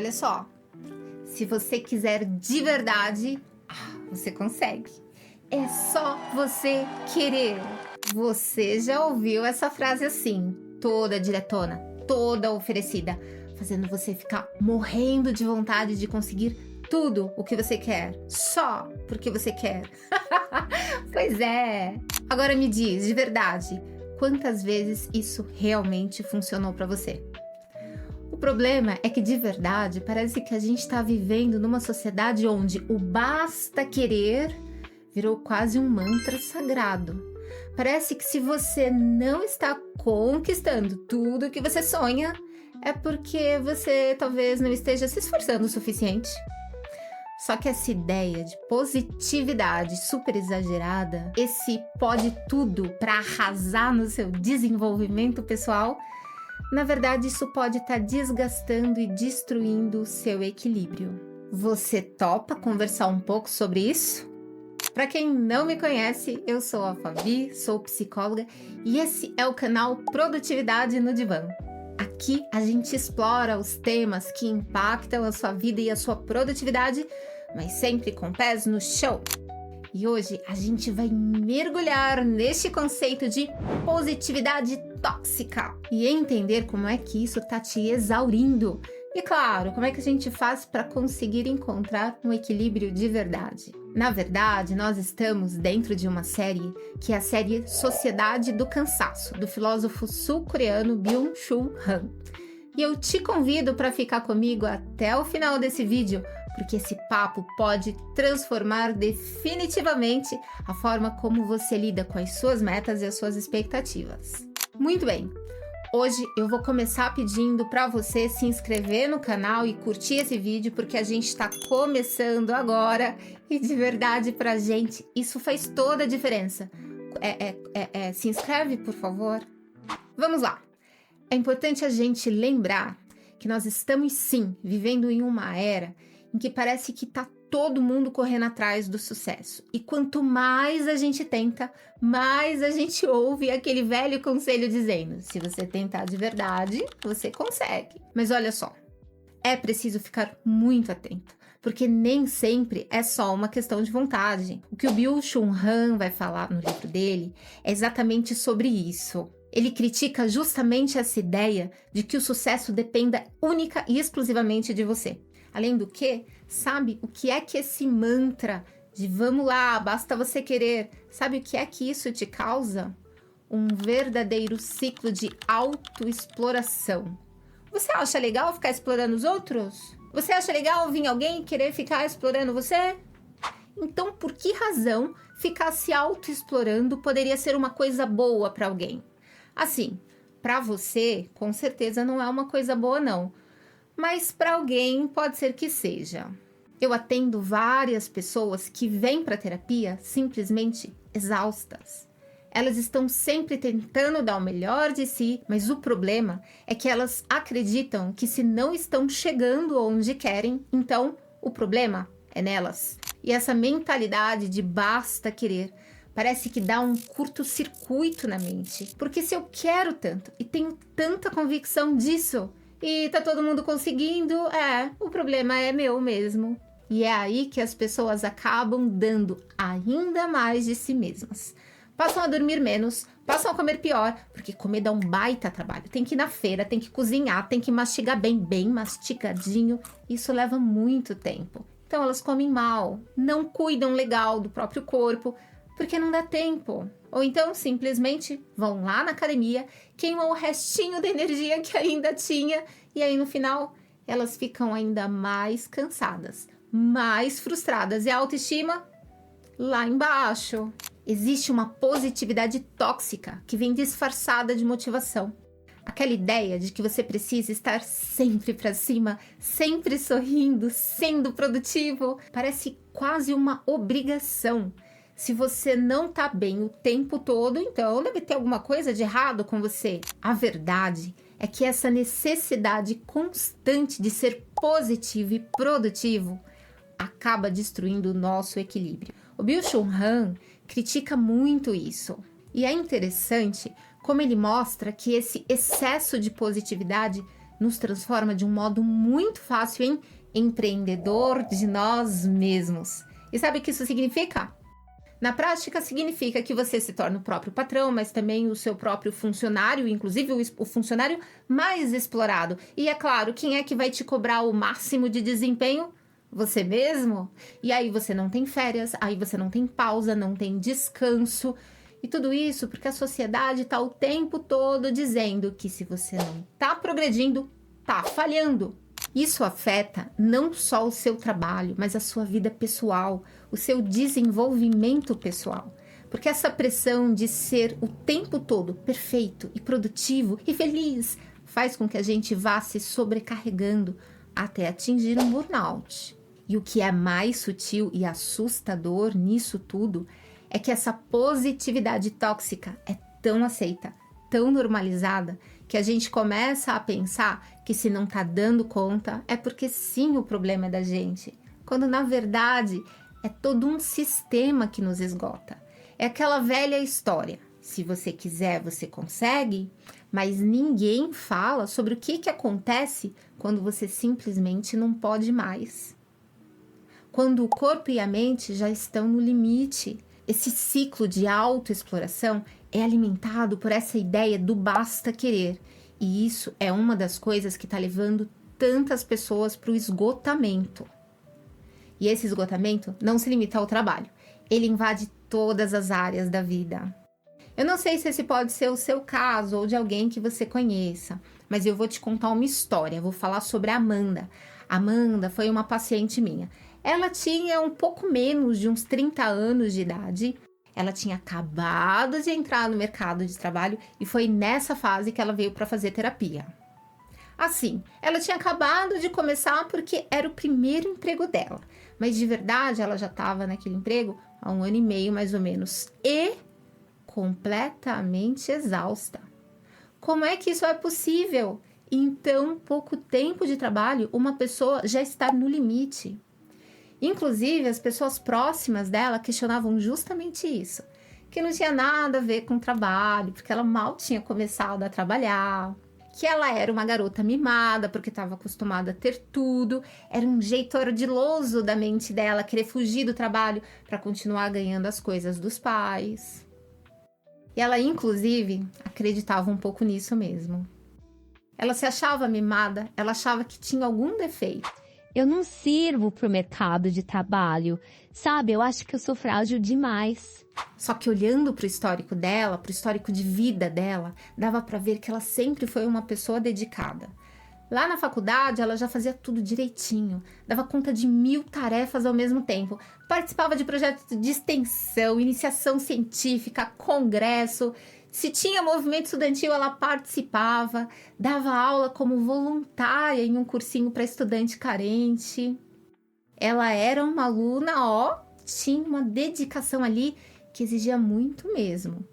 Olha só, se você quiser de verdade, você consegue. É só você querer. Você já ouviu essa frase assim, toda diretona, toda oferecida, fazendo você ficar morrendo de vontade de conseguir tudo o que você quer, só porque você quer. Pois é. Agora me diz, de verdade, quantas vezes isso realmente funcionou para você? O problema é que, de verdade, parece que a gente está vivendo numa sociedade onde o basta querer virou quase um mantra sagrado. Parece que se você não está conquistando tudo o que você sonha, é porque você talvez não esteja se esforçando o suficiente. Só que essa ideia de positividade super exagerada, esse pode tudo para arrasar no seu desenvolvimento pessoal, na verdade isso pode estar desgastando e destruindo o seu equilíbrio. Você topa conversar um pouco sobre isso? Para quem não me conhece, eu sou a Fabi, sou psicóloga e esse é o canal Produtividade no Divã. Aqui a gente explora os temas que impactam a sua vida e a sua produtividade, mas sempre com pés no chão. E hoje a gente vai mergulhar neste conceito de positividade tóxica e entender como é que isso tá te exaurindo. E claro, como é que a gente faz para conseguir encontrar um equilíbrio de verdade? Na verdade, nós estamos dentro de uma série que é a série Sociedade do Cansaço, do filósofo sul-coreano Byung-Chul Han. E eu te convido para ficar comigo até o final desse vídeo, porque esse papo pode transformar definitivamente a forma como você lida com as suas metas e as suas expectativas. Muito bem! Hoje eu vou começar pedindo para você se inscrever no canal e curtir esse vídeo, porque a gente está começando agora e de verdade pra gente isso faz toda a diferença. Se inscreve, por favor. Vamos lá. É importante a gente lembrar que nós estamos sim vivendo em uma era em que parece que tá todo mundo correndo atrás do sucesso. E quanto mais a gente tenta, mais a gente ouve aquele velho conselho dizendo: se você tentar de verdade, você consegue. Mas olha só, é preciso ficar muito atento, porque nem sempre é só uma questão de vontade. O que o Byung-Chul Han vai falar no livro dele é exatamente sobre isso. Ele critica justamente essa ideia de que o sucesso dependa única e exclusivamente de você. Além do que, sabe o que é que esse mantra de vamos lá, basta você querer, sabe o que é que isso te causa? Um verdadeiro ciclo de autoexploração. Você acha legal ficar explorando os outros? Você acha legal vir alguém querer ficar explorando você? Então, por que razão ficar se autoexplorando poderia ser uma coisa boa para alguém? Assim, para você, com certeza não é uma coisa boa não. Mas para alguém pode ser que seja. Eu atendo várias pessoas que vêm para a terapia simplesmente exaustas. Elas estão sempre tentando dar o melhor de si, mas o problema é que elas acreditam que se não estão chegando onde querem, então o problema é nelas. E essa mentalidade de basta querer parece que dá um curto-circuito na mente. Porque se eu quero tanto e tenho tanta convicção disso, e tá todo mundo conseguindo, o problema é meu mesmo. E é aí que as pessoas acabam dando ainda mais de si mesmas. Passam a dormir menos, passam a comer pior, porque comer dá um baita trabalho. Tem que ir na feira, tem que cozinhar, tem que mastigar bem mastigadinho. Isso leva muito tempo. Então elas comem mal, não cuidam legal do próprio corpo, porque não dá tempo. Ou então simplesmente vão lá na academia, queimam o restinho da energia que ainda tinha e aí no final elas ficam ainda mais cansadas, mais frustradas e a autoestima lá embaixo. Existe uma positividade tóxica que vem disfarçada de motivação. Aquela ideia de que você precisa estar sempre para cima, sempre sorrindo, sendo produtivo, parece quase uma obrigação. Se você não tá bem o tempo todo, então deve ter alguma coisa de errado com você. A verdade é que essa necessidade constante de ser positivo e produtivo acaba destruindo o nosso equilíbrio. O Byung-Chul Han critica muito isso. E é interessante como ele mostra que esse excesso de positividade nos transforma de um modo muito fácil em empreendedor de nós mesmos. E sabe o que isso significa? Na prática, significa que você se torna o próprio patrão, mas também o seu próprio funcionário, inclusive o funcionário mais explorado. E é claro, quem é que vai te cobrar o máximo de desempenho? Você mesmo? E aí você não tem férias, aí você não tem pausa, não tem descanso. E tudo isso porque a sociedade está o tempo todo dizendo que se você não está progredindo, está falhando. Isso afeta não só o seu trabalho, mas a sua vida pessoal, o seu desenvolvimento pessoal. Porque essa pressão de ser o tempo todo perfeito e produtivo e feliz faz com que a gente vá se sobrecarregando até atingir um burnout. E o que é mais sutil e assustador nisso tudo é que essa positividade tóxica é tão aceita, tão normalizada, que a gente começa a pensar que se não tá dando conta é porque sim, o problema é da gente. Quando na verdade é todo um sistema que nos esgota. É aquela velha história. Se você quiser, você consegue, mas ninguém fala sobre o que acontece quando você simplesmente não pode mais. Quando o corpo e a mente já estão no limite. Esse ciclo de autoexploração é alimentado por essa ideia do basta querer. E isso é uma das coisas que está levando tantas pessoas para o esgotamento. E esse esgotamento não se limita ao trabalho. Ele invade todas as áreas da vida. Eu não sei se esse pode ser o seu caso ou de alguém que você conheça, mas eu vou te contar uma história. Vou falar sobre a Amanda. A Amanda foi uma paciente minha. Ela tinha um pouco menos de uns 30 anos de idade. Ela tinha acabado de entrar no mercado de trabalho e foi nessa fase que ela veio para fazer terapia. Assim, ela tinha acabado de começar porque era o primeiro emprego dela. Mas de verdade, ela já estava naquele emprego há 1 ano e meio, mais ou menos. E completamente exausta. Como é que isso é possível? Em tão pouco tempo de trabalho, uma pessoa já está no limite. Inclusive, as pessoas próximas dela questionavam justamente isso. Que não tinha nada a ver com o trabalho, porque ela mal tinha começado a trabalhar. Que ela era uma garota mimada, porque estava acostumada a ter tudo. Era um jeito ardiloso da mente dela querer fugir do trabalho para continuar ganhando as coisas dos pais. E ela, inclusive, acreditava um pouco nisso mesmo. Ela se achava mimada, ela achava que tinha algum defeito. Eu não sirvo pro mercado de trabalho, sabe? Eu acho que eu sou frágil demais. Só que olhando pro histórico dela, pro histórico de vida dela, dava para ver que ela sempre foi uma pessoa dedicada. Lá na faculdade, ela já fazia tudo direitinho, dava conta de 1000 tarefas ao mesmo tempo, participava de projetos de extensão, iniciação científica, congresso. Se tinha movimento estudantil, ela participava, dava aula como voluntária em um cursinho para estudante carente. Ela era uma aluna, tinha uma dedicação ali que exigia muito mesmo.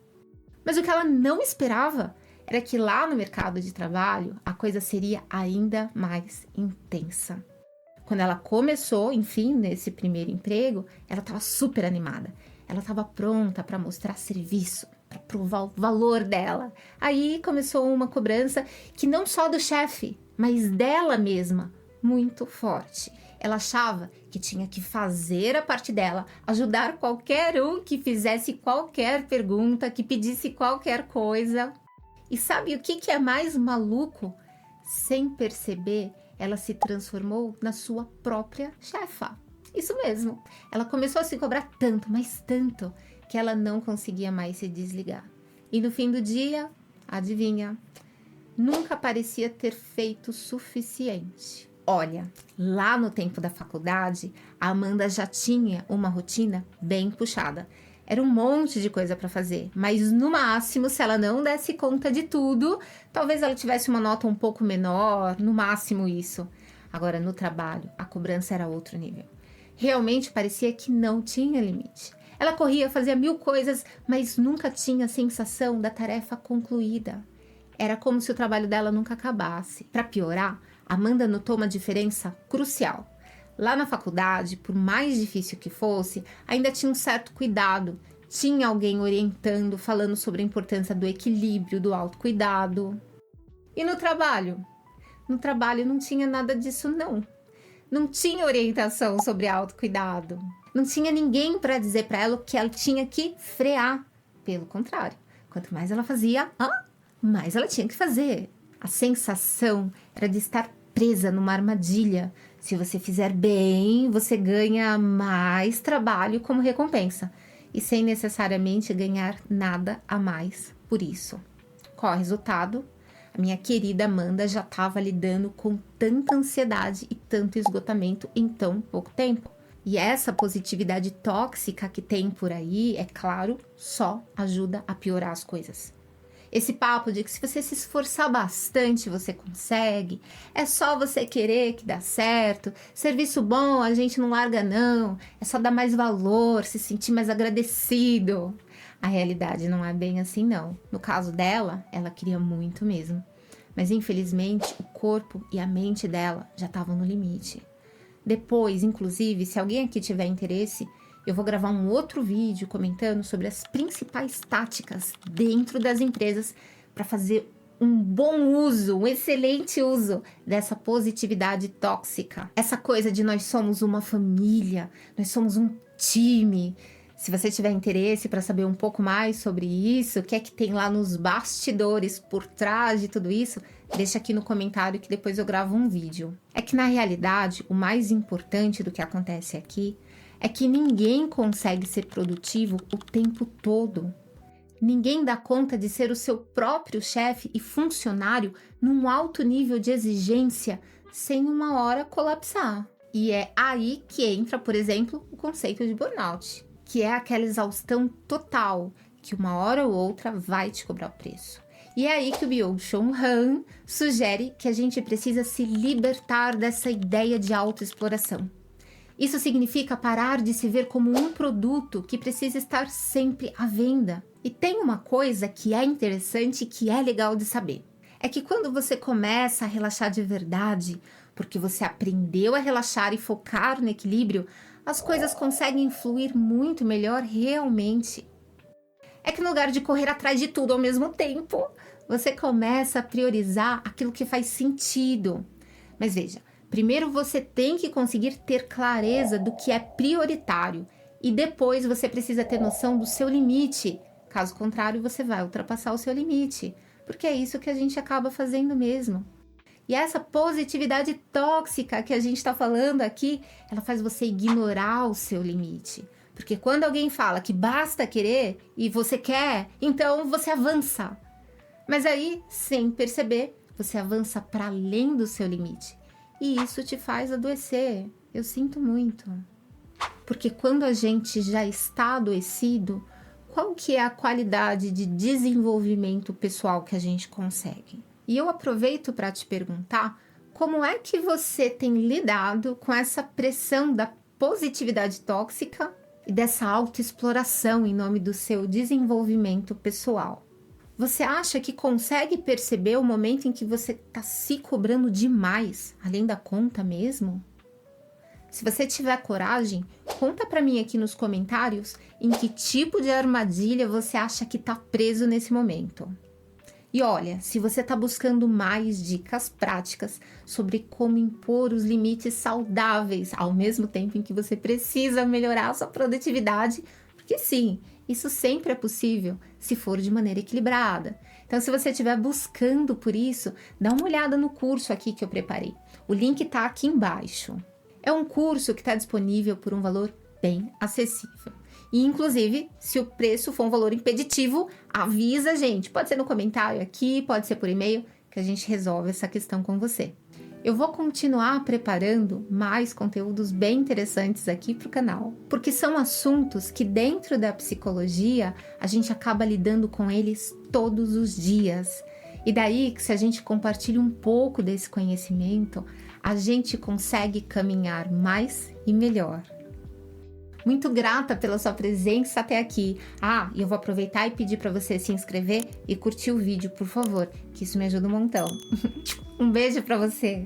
Mas o que ela não esperava era que lá no mercado de trabalho a coisa seria ainda mais intensa. Quando ela começou, enfim, nesse primeiro emprego, ela estava super animada. Ela estava pronta para mostrar serviço, para provar o valor dela. Aí começou uma cobrança que não só do chefe, mas dela mesma, muito forte. Ela achava que tinha que fazer a parte dela, ajudar qualquer um que fizesse qualquer pergunta, que pedisse qualquer coisa. E sabe o que é mais maluco? Sem perceber, ela se transformou na sua própria chefa. Isso mesmo. Ela começou a se cobrar tanto, mas tanto, que ela não conseguia mais se desligar. E no fim do dia, adivinha? Nunca parecia ter feito o suficiente. Olha, lá no tempo da faculdade, a Amanda já tinha uma rotina bem puxada. Era um monte de coisa para fazer, mas no máximo, se ela não desse conta de tudo, talvez ela tivesse uma nota um pouco menor, no máximo isso. Agora, no trabalho, a cobrança era outro nível. Realmente parecia que não tinha limite. Ela corria, fazia 1000 coisas, mas nunca tinha a sensação da tarefa concluída. Era como se o trabalho dela nunca acabasse. Para piorar, Amanda notou uma diferença crucial. Lá na faculdade, por mais difícil que fosse, ainda tinha um certo cuidado. Tinha alguém orientando, falando sobre a importância do equilíbrio, do autocuidado. E no trabalho? no trabalho não tinha nada disso, não. Não tinha orientação sobre autocuidado. Não tinha ninguém para dizer para ela que ela tinha que frear. Pelo contrário, quanto mais ela fazia, mais ela tinha que fazer. A sensação era de estar presa numa armadilha. Se você fizer bem, você ganha mais trabalho como recompensa. E sem necessariamente ganhar nada a mais por isso. Qual é o resultado? A minha querida Amanda já estava lidando com tanta ansiedade e tanto esgotamento em tão pouco tempo. E essa positividade tóxica que tem por aí, é claro, só ajuda a piorar as coisas. Esse papo de que se você se esforçar bastante, você consegue. É só você querer que dá certo. Serviço bom, a gente não larga não. É só dar mais valor, se sentir mais agradecido. A realidade não é bem assim, não. No caso dela, ela queria muito mesmo. Mas, infelizmente, o corpo e a mente dela já estavam no limite. Depois, inclusive, se alguém aqui tiver interesse, eu vou gravar um outro vídeo comentando sobre as principais táticas dentro das empresas para fazer um bom uso, um excelente uso dessa positividade tóxica. Essa coisa de nós somos uma família, nós somos um time. Se você tiver interesse para saber um pouco mais sobre isso, o que é que tem lá nos bastidores por trás de tudo isso, deixa aqui no comentário que depois eu gravo um vídeo. É que na realidade, o mais importante do que acontece aqui é que ninguém consegue ser produtivo o tempo todo. Ninguém dá conta de ser o seu próprio chefe e funcionário num alto nível de exigência sem uma hora colapsar. E é aí que entra, por exemplo, o conceito de burnout, que é aquela exaustão total, que uma hora ou outra vai te cobrar o preço. E é aí que o Byung-Chul Han sugere que a gente precisa se libertar dessa ideia de autoexploração. Isso significa parar de se ver como um produto que precisa estar sempre à venda. E tem uma coisa que é interessante e que é legal de saber. É que quando você começa a relaxar de verdade, porque você aprendeu a relaxar e focar no equilíbrio, as coisas conseguem fluir muito melhor realmente. É que no lugar de correr atrás de tudo ao mesmo tempo, você começa a priorizar aquilo que faz sentido. Mas veja, primeiro você tem que conseguir ter clareza do que é prioritário e depois você precisa ter noção do seu limite. Caso contrário, você vai ultrapassar o seu limite, porque é isso que a gente acaba fazendo mesmo. E essa positividade tóxica que a gente está falando aqui, ela faz você ignorar o seu limite. Porque quando alguém fala que basta querer e você quer, então você avança. Mas aí, sem perceber, você avança para além do seu limite. E isso te faz adoecer. Eu sinto muito. Porque quando a gente já está adoecido, qual que é a qualidade de desenvolvimento pessoal que a gente consegue? E eu aproveito para te perguntar como é que você tem lidado com essa pressão da positividade tóxica e dessa autoexploração em nome do seu desenvolvimento pessoal. Você acha que consegue perceber o momento em que você está se cobrando demais, além da conta mesmo? Se você tiver coragem, conta para mim aqui nos comentários em que tipo de armadilha você acha que está preso nesse momento. E olha, se você está buscando mais dicas práticas sobre como impor os limites saudáveis ao mesmo tempo em que você precisa melhorar a sua produtividade, porque sim, isso sempre é possível se for de maneira equilibrada. Então, se você estiver buscando por isso, dá uma olhada no curso aqui que eu preparei. O link está aqui embaixo. É um curso que está disponível por um valor bem acessível. E, inclusive, se o preço for um valor impeditivo, avisa a gente. Pode ser no comentário aqui, pode ser por e-mail, que a gente resolve essa questão com você. Eu vou continuar preparando mais conteúdos bem interessantes aqui para o canal, porque são assuntos que dentro da psicologia a gente acaba lidando com eles todos os dias. E daí que se a gente compartilha um pouco desse conhecimento, a gente consegue caminhar mais e melhor. Muito grata pela sua presença até aqui. E eu vou aproveitar e pedir para você se inscrever e curtir o vídeo, por favor, que isso me ajuda um montão. Um beijo para você!